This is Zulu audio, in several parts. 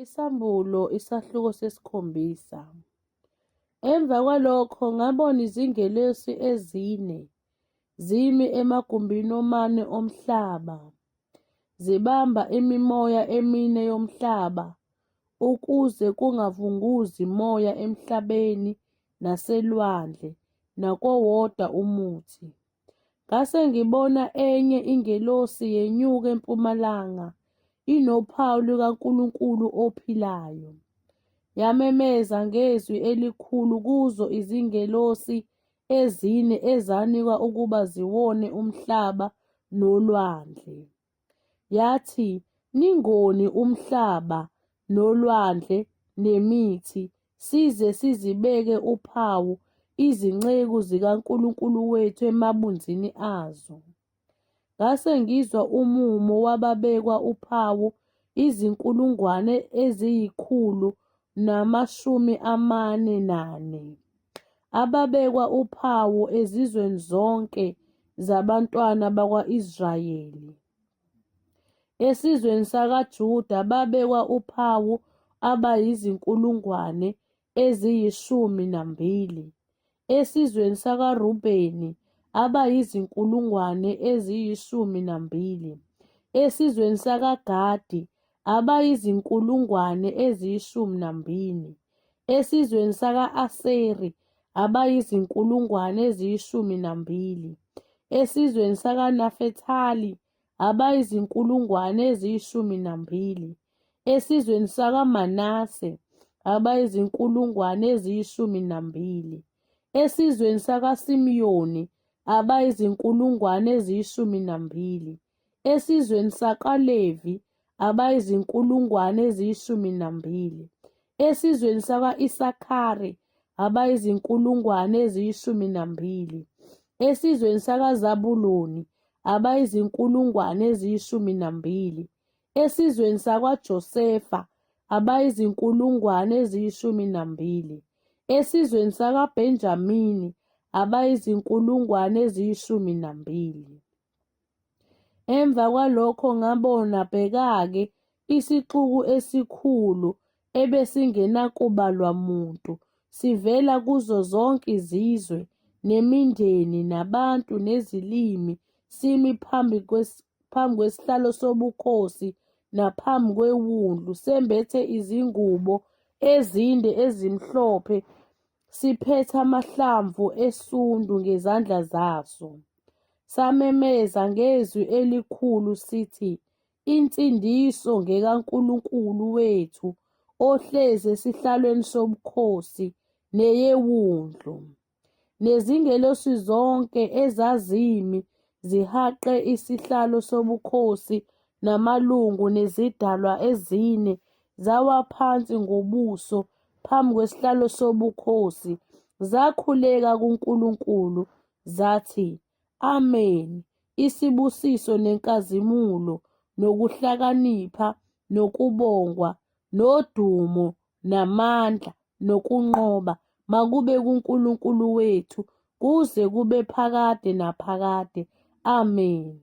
Isambulo isahluko 7. Emva kwalokho ngabona izingelosi ezine zimi emagumbini womane omhlaba, zibamba imimoya emine yomhlaba, ukuze kungavunguzi moya emhlabeni naselwandle nakuwo wodwa umuthi. Ngase ngibona enye ingelosi yenyuka empumalanga, inophawu lukaNkulunkulu ophilayo. Yamemeza ngezwi elikhulu kuzo izingelosi ezine ezanikwa ukuba ziwone umhlaba nolwandle. Yathi, "Ningoni umhlaba nolwandle nemithi, size sizibeke uphawu izinceku zikaNkulunkulu wethu emabunzini azo." Ngase ngizwa umumo wababekwa uphawu 144,000 ababekwa uphawu ezizweni zonke zabantwana bakwa-Israyeli. Esizweni sakaJuda babekwa uphawu abayizi12,000, esizweni sakaRubheni abayizi12,000, esizweni sakaGadi abayizi12,000, esizweni saka-Aseri abayizi12,000, esizweni sakaNafethali abayizi12,000, esizweni sakaManase abayizi12,000, esizweni sakaSimiyoni abayizi12,000, esizweni sakaLevi abayizi12,000, esizweni saka-Isakhari abayizi12,000, esizweni sakaZabuloni abayizi12,000, esizweni sakwaJosefa abayizi12,000, esizweni sakaBhenjamini abayizi12,000. Emva kwalokho ngabona bheka-ke isixuku esikhulu ebesingenakubalwa muntu sivela kuzo zonke izizwe nemindeni nabantu nezilimi simi phambi kwesihlalo sobukhosi naphambi kweWundlu, sembethe izingubo ezinde ezimhlophe, siphethe amahlamvu esundu ngezandla zaso. Samemeza ngezwi elikhulu sithi, "Insindiso ngekaNkulunkulu wethu ohlezi esihlalweni sobukhosi neyeWundlu." Nezingelosi zonke ezazimi zihaqe isihlalo sobukhosi namalungu nezidalwa ezine zawa phansi ngobuso phambi kwesihlalo sobukhosi, zakhuleka kuNkulunkulu, zathi, "Amen, isibusiso nenkazimulo nokuhlakanipha nokubongwa nodumo namandla nokunqoba makube kuNkulunkulu wethu kuze kube phakade naphakade. Amen."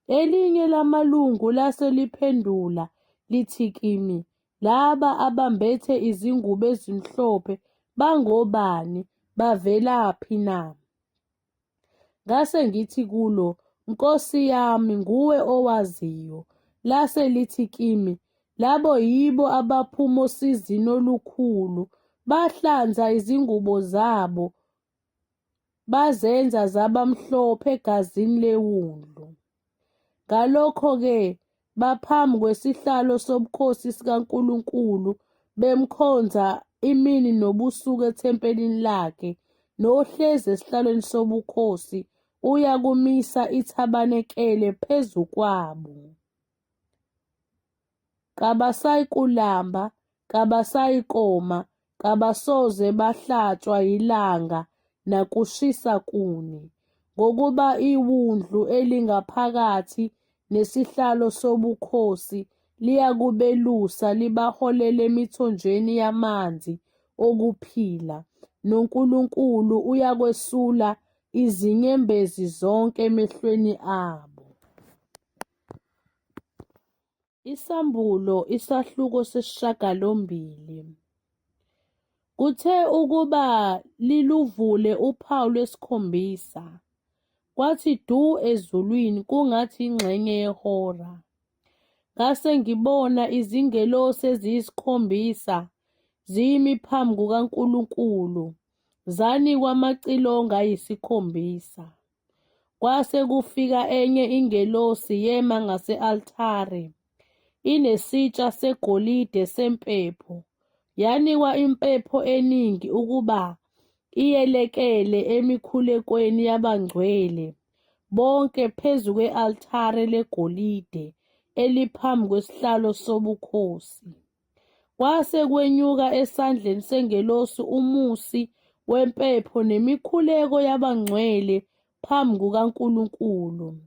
Elinye lamalungu lase liphendula lithi kimi, "Laba abambethe izingubo ezimhlophe bangobani? Bavelaphi na?" Ngase ngithi kulo, "Nkosi yami, nguwe owaziyo." Lase lithi kimi, "Labo yibo abaphuma osizini olukhulu, bahlanza izingubo zabo bazenza zaba mhlophe egazini leWundlu." Ngalokho-ke baphambi kwesihlalo sobukhosi sikaNkulunkulu, bemkhonza imini nobusuku ethempelini lakhe, nohlezi esihlalweni sobukhosi uyakumisa ithabanekele phezu kwabo. Kabasayikulamba, kabasayikoma, kabasoze bahlatshwa yilanga nakushisa kuni, ngokuba iWundlu elingaphakathi nesihlalo sobukhosi liyakubelusa libaholele emithonjeni yamanzi okuphila, noNkulunkulu uyakwesula izinyembezi zonke emehlweni abo. Isambulo isahluko sesishiyagalombili. Kuthe ukuba liluvule uphawu lwesikhombisa, kwathi du ezulwini kungathi ingxenye yehora. Ngase ngibona izingelosi eziyisikhombisa zimi phambi kukaNkulunkulu, zanikwa amacilongo ayisikhombisa. Kwase kufika enye ingelosi yema ngase-althare, inesitsha segolide sempepho, yanikwa impepho eningi ukuba iyelekele emikhulekweni yabangcwele bonke phezu kwe-althare legolide eliphambi kwesihlalo sobukhosi. Kwase kwenyuka esandleni sengelosi umusi wempepho nemikhuleko yabangcwele phambi kukaNkulunkulu.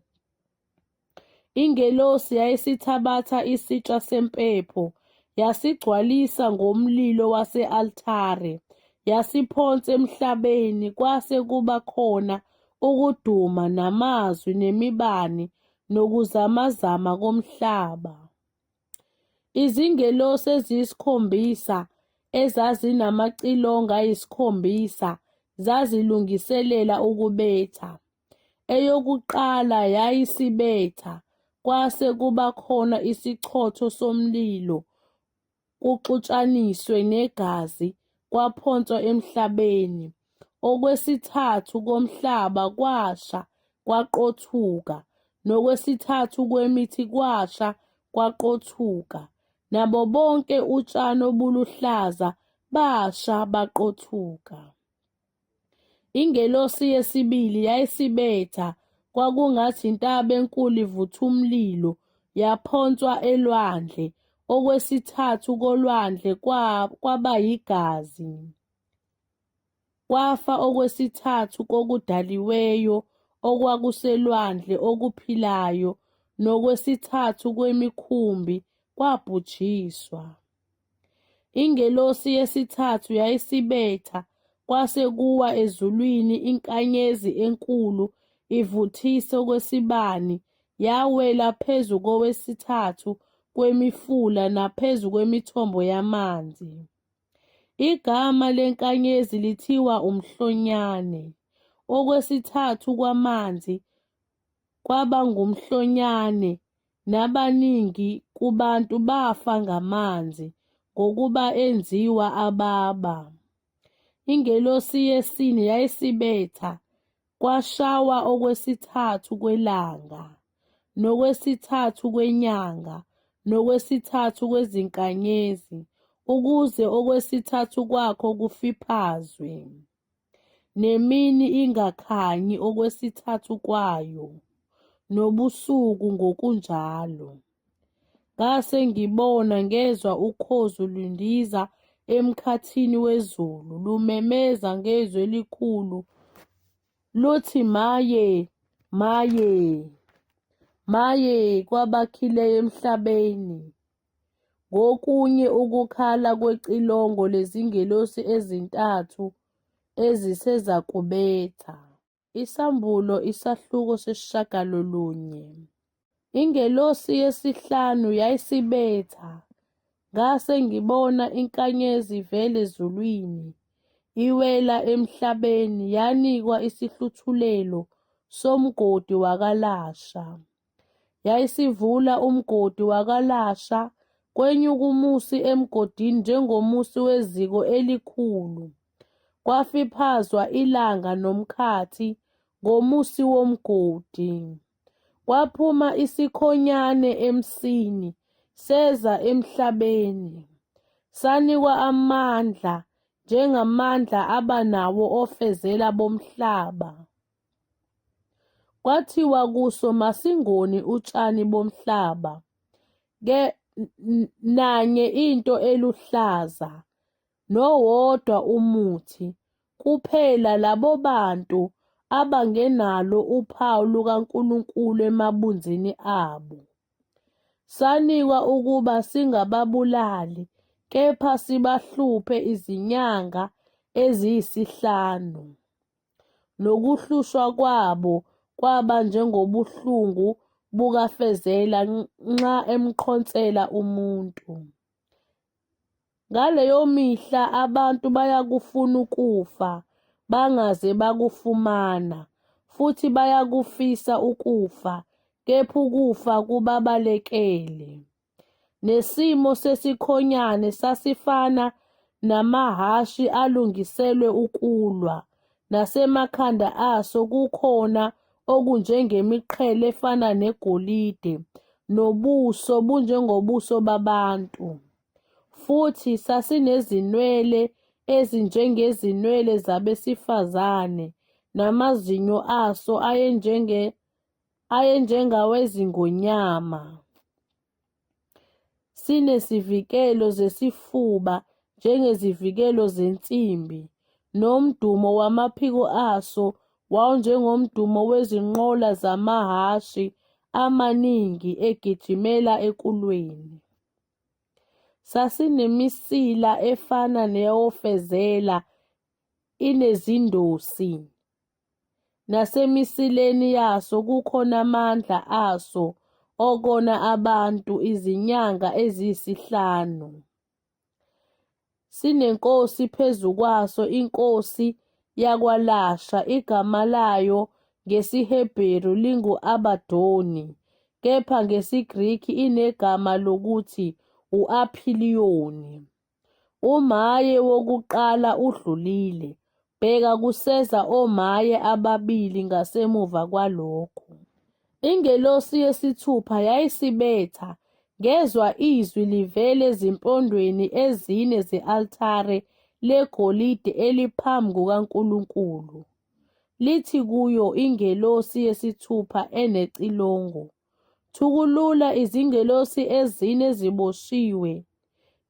Ingelosi yayisithabatha isitsha sempepho, yasigcwalisa ngomlilo wase-althare, yasiphonsa emhlabeni. Kwase kuba khona ukuduma namazwi nemibane nokuzamazama komhlaba. Izingelosi eziyisikhombisa ezazinamacilongo ayisikhombisa zazilungiselela ukubetha. Eyokuqala yayisibetha, kwase kuba khona isichotho somlilo, kuxutshaniswe negazi, kwaphonswa emhlabeni. Okwesithathu komhlaba kwasha kwaqothuka, nokwesithathu kwemithi kwasha kwaqothuka, nabo bonke utshani obuluhlaza basha baqothuka. Ingelosi yesibili yayisibetha, kwakungathi intaba enkulu ivutha umlilo, yaphonswa elwandle. Okwesithathu kolwandle kwaba yigazi. Kwafa okwesithathu kokudaliweyo okwakuselwandle okuphilayo, nokwesithathu kwemikhumbi kwabhujiswa. Ingelosi yesithathu yayisibetha, kwase kuwa ezulwini inkanyezi enkulu ivuthisa okwesibani, yawela phezu kowesithathu kwemifula naphezu kwemithombo yamanzi. Igama lenkanyezi lithiwa umhlonyane. Okwesithathu kwamanzi kwaba ngumhlonyane, nabaningi kubantu bafa ngamanzi, ngokuba enziwa ababa. Ingelosi yesine yayisibetha, kwashawa okwesithathu kwelanga, nokwesithathu kwenyanga, nokwesithathu kwezinkanyezi, ukuze okwesithathu kwakho kufiphazwe, nemini ingakhanyi okwesithathu kwayo, nobusuku ngokunjalo. Ngase ngibona ngezwa ukhozi lundiza emkhathini wezulu, lumemeza ngezwi elikhulu, luthi maye, maye, maye kwabakhileyo emhlabeni. Ngokunye ukukhala kwecilongo lezingelosi ezintathu ezisezakubetha. Isambulo isahluko sesishiyagalolunye. Ingelosi yesihlanu yayisibetha, ngase ngibona inkanyezi ivela ezulwini, iwela emhlabeni, yanikwa isihluthulelo somgodi wakaLasha. Yayisivula umgodi wakaLasha, kwenyuka umusi emgodini njengomusi weziko elikhulu. Kwafiphazwa ilanga nomkhathi ngomusi womgodi. Kwaphuma isikhonyane emsini, seza emhlabeni. Sanikwa amandla njengamandla abanawo ofezela bomhlaba. Kwathiwa kuso masingoni utshani bomhlaba, nanye into eluhlaza, nowodwa umuthi, kuphela labo bantu abangenalo uphawu lukaNkulunkulu emabunzini abo. Sanikwa ukuba singababulali, kepha sibahluphe izinyanga eziyisihlanu. Nokuhlushwa kwabo kwaba njengobuhlungu bukafezela nxa emqhonsela umuntu. Ngaleyo mihla abantu bayakufuna ukufa bangaze bakufumana, futhi bayakufisa ukufa, kepha ukufa kubabalekele. Nesimo sesikhonyane sasifana namahhashi alungiselwe ukulwa, nasemakhanda aso kukhona okunjengemiqhele efana negolide, nobuso bunjengobuso babantu. Futhi sasinezinwele ezinjengezinwele zabesifazane, namazinyo aso ayenjengawezingonyama. Sinesivikelo zesifuba njengezivikelo zensimbi, nomdumo wamaphiko aso wawunjengomdumo wezinqola zamahhashi amaningi egijimela ekulweni. Sasinemisila efana neyofezela inezindosi, nasemisileni yaso kukhona amandla aso okona abantu izinyanga eziyisihlanu. Sinenkosi phezu kwaso, inkosi yakwaLasha, igama layo ngesiHebheru lingu-Abadoni, kepha ngesiGriki inegama lokuthi u-Aphiliyoni. Umaye wokuqala udlulile, bheka kuseza omaye ababili ngasemuva kwalokho. Ingelosi yesithupha yayisibetha, ngezwa izwi livela ezimpondweni ezine ze-althare legolide eliphambi kukaNkulunkulu. Lithi kuyo ingelosi yesithupha enecilongo, thukulula izingelosi ezine eziboshiwe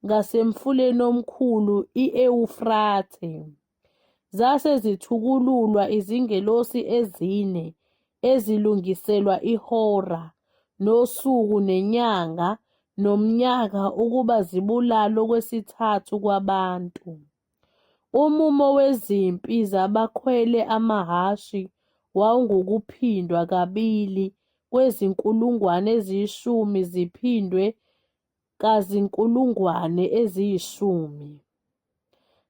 ngasemfuleni omkhulu i-Ewufrate. Zase zithukululwa izingelosi ezine ezilungiselwa ihora, nosuku, nenyanga, nomnyaka ukuba zibulale okwesithathu kwabantu. Umumo wezimpi zabakhwele amahhashi wawungukuphindwa kabili kwezinkulungwane eziyishumi ziphindwe kazinkulungwane eziyishumi.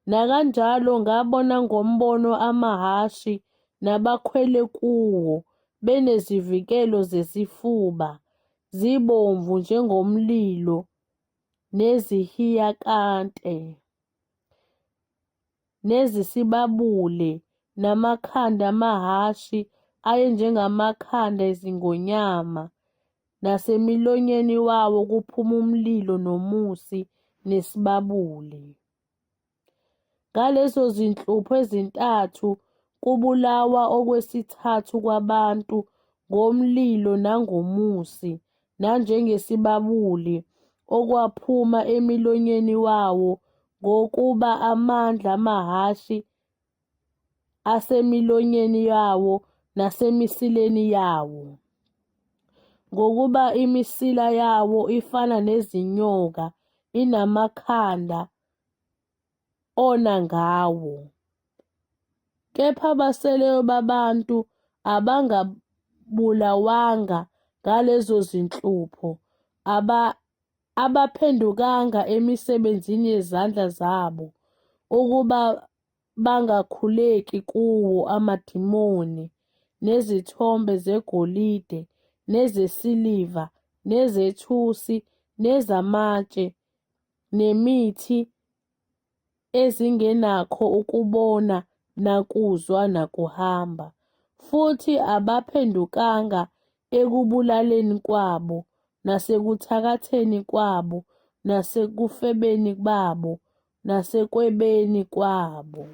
Nakanjalo ngabona ngombono amahhashi nabakhwele kuwo benezivikelo zesifuba, zibomvu njengomlilo nezihiyakante, nezisibabule, namakhanda amahhashi ayenjengamakhanda ezingonyama, nasemilonyeni wawo kuphuma umlilo nomusi nesibabule. Ngalezo zinhlupho ezintathu kubulawa okwesithathu kwabantu ngomlilo nangomusi, nanjengesibabuli okwaphuma emilonyeni wawo, ngokuba amandla amahhashi asemilonyeni yawo nasemisileni yawo, ngokuba imisila yawo ifana nezinyoka, inamakhanda ona ngawo. Kepha abaseleyo babantu abangabulawanga ngalezo zinhlupho, abaphendukanga emisebenzini yezandla zabo, ukuba bangakhuleki kuwo amadimoni, nezithombe zegolide, nezesiliva, nezethusi, nezamatshe, nemithi ezingenakho ukubona nakuzwa nakuhamba, futhi abaphendukanga ekubulaleni kwabo, nasekuthakatheni kwabo, nasekufebeni babo, nasekwebeni kwabo.